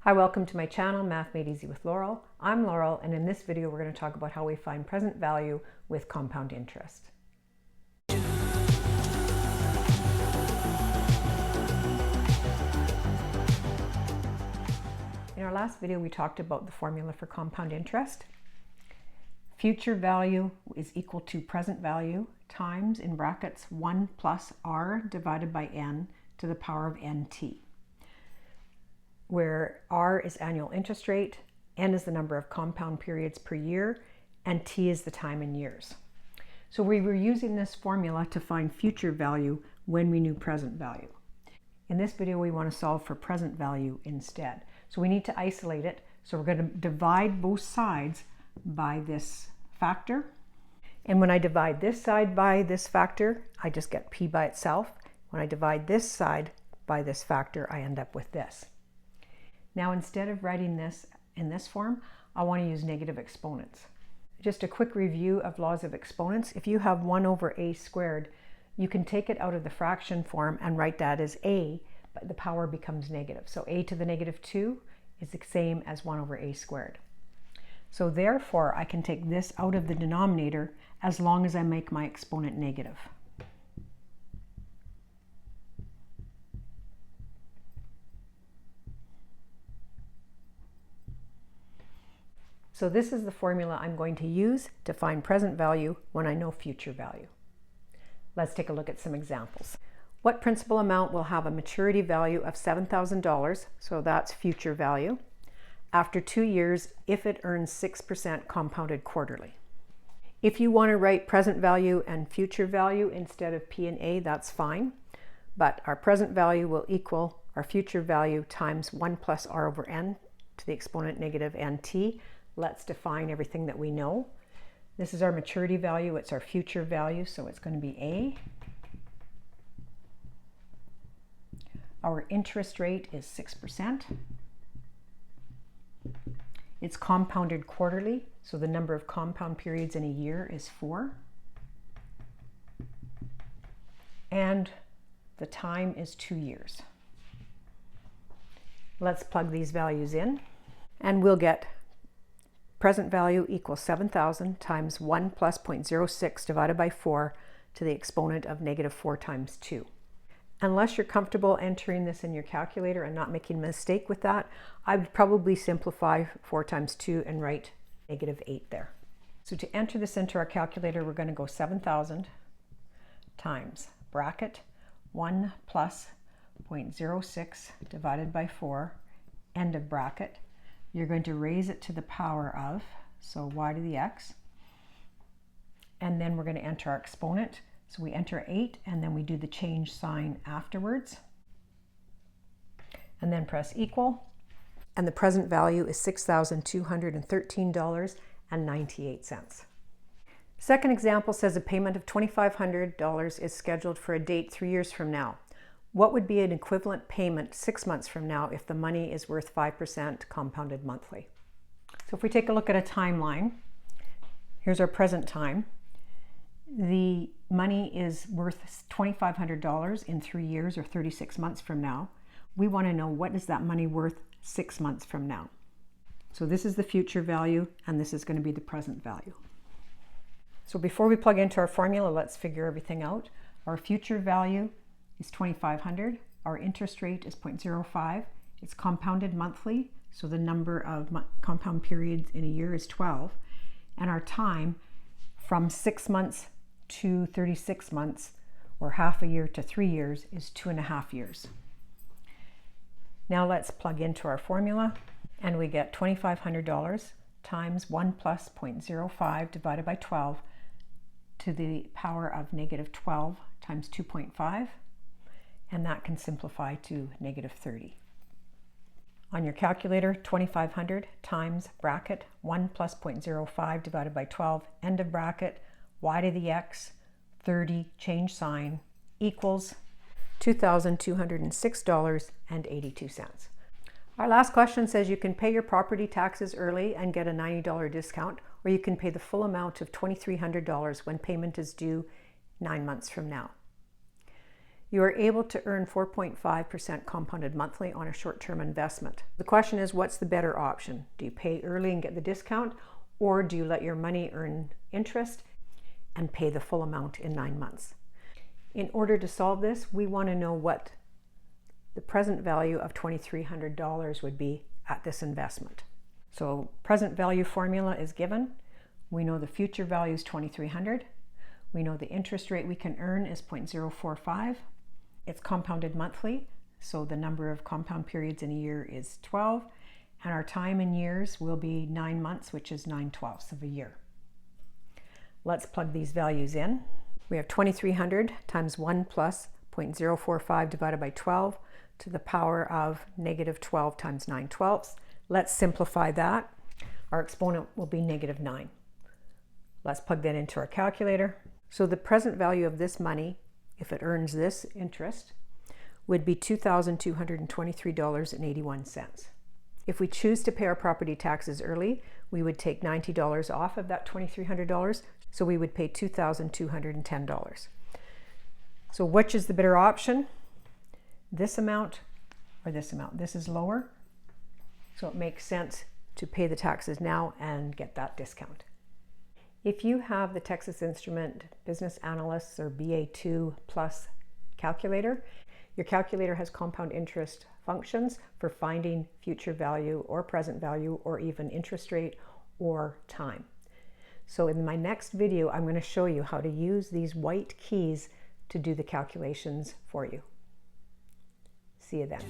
Hi, welcome to my channel, Math Made Easy with Laurel. I'm Laurel, and in this video we're going to talk about how we find present value with compound interest. In our last video we talked about the formula for compound interest. Future value is equal to present value times, in brackets, 1 plus r divided by n to the power of nt, where r is annual interest rate, n is the number of compound periods per year, and t is the time in years. So we were using this formula to find future value when we knew present value. In this video we want to solve for present value instead. So we need to isolate it. So we're going to divide both sides by this factor. And when I divide this side by this factor, I just get p by itself. When I divide this side by this factor, I end up with this. Now, instead of writing this in this form, I want to use negative exponents. Just a quick review of laws of exponents. If you have 1 over a squared, you can take it out of the fraction form and write that as a, but the power becomes negative. So a to the negative 2 is the same as 1 over a squared. So therefore, I can take this out of the denominator as long as I make my exponent negative. So this is the formula I'm going to use to find present value when I know future value. Let's take a look at some examples. What principal amount will have a maturity value of $7,000, so that's future value, after 2 years if it earns 6% compounded quarterly? If you want to write present value and future value instead of P and A, that's fine, but our present value will equal our future value times 1 plus r over n to the exponent negative nt. Let's define everything that we know. This is our maturity value, it's our future value, so it's going to be A. Our interest rate is 6%. It's compounded quarterly, so the number of compound periods in a year is 4. And the time is 2 years. Let's plug these values in, and we'll get present value equals 7,000 times 1 plus 0.06 divided by 4 to the exponent of negative 4 times 2. Unless you're comfortable entering this in your calculator and not making a mistake with that, I would probably simplify 4 times 2 and write negative 8 there. So to enter this into our calculator, we're going to go 7,000 times bracket 1 plus 0.06 divided by 4, end of bracket. You're going to raise it to the power of, so y to the x, and then we're going to enter our exponent. So we enter 8 and then we do the change sign afterwards, and then press equal, and the present value is $6,213.98. Second example says a payment of $2,500 is scheduled for a date 3 years from now. What would be an equivalent payment 6 months from now if the money is worth 5% compounded monthly? So if we take a look at a timeline, here's our present time. The money is worth $2,500 in 3 years or 36 months from now. We want to know, what is that money worth 6 months from now? So this is the future value, and this is going to be the present value. So before we plug into our formula, let's figure everything out. Our future value is 2,500. Our interest rate is 0.05. It's compounded monthly, so the number of compound periods in a year is 12. And our time from 6 months to 36 months, or half a year to 3 years, is 2.5 years. Now let's plug into our formula, and we get $2,500 times 1 plus 0.05 divided by 12 to the power of negative 12 times 2.5. And that can simplify to negative 30. On your calculator, 2,500 times bracket 1 plus 0.05 divided by 12, end of bracket, y to the x, 30, change sign, equals $2,206.82. Our last question says you can pay your property taxes early and get a $90 discount, or you can pay the full amount of $2,300 when payment is due 9 months from now. You are able to earn 4.5% compounded monthly on a short-term investment. The question is, what's the better option? Do you pay early and get the discount, or do you let your money earn interest and pay the full amount in 9 months? In order to solve this, we want to know what the present value of $2,300 would be at this investment. So present value formula is given. We know the future value is $2,300. We know the interest rate we can earn is 0.045. It's compounded monthly, so the number of compound periods in a year is 12, and our time in years will be 9 months, which is 9/12 of a year. Let's plug these values in. We have 2,300 times 1 plus 0.045 divided by 12 to the power of negative 12 times 9/12. Let's simplify that. Our exponent will be negative 9. Let's plug that into our calculator. So the present value of this money, if it earns this interest, would be $2,223.81. If we choose to pay our property taxes early, we would take $90 off of that $2,300, so we would pay $2,210. So which is the better option? This amount or this amount? This is lower, so it makes sense to pay the taxes now and get that discount. If you have the Texas Instrument Business Analysts or BA2 Plus calculator, your calculator has compound interest functions for finding future value or present value or even interest rate or time. So in my next video, I'm going to show you how to use these white keys to do the calculations for you. See you then.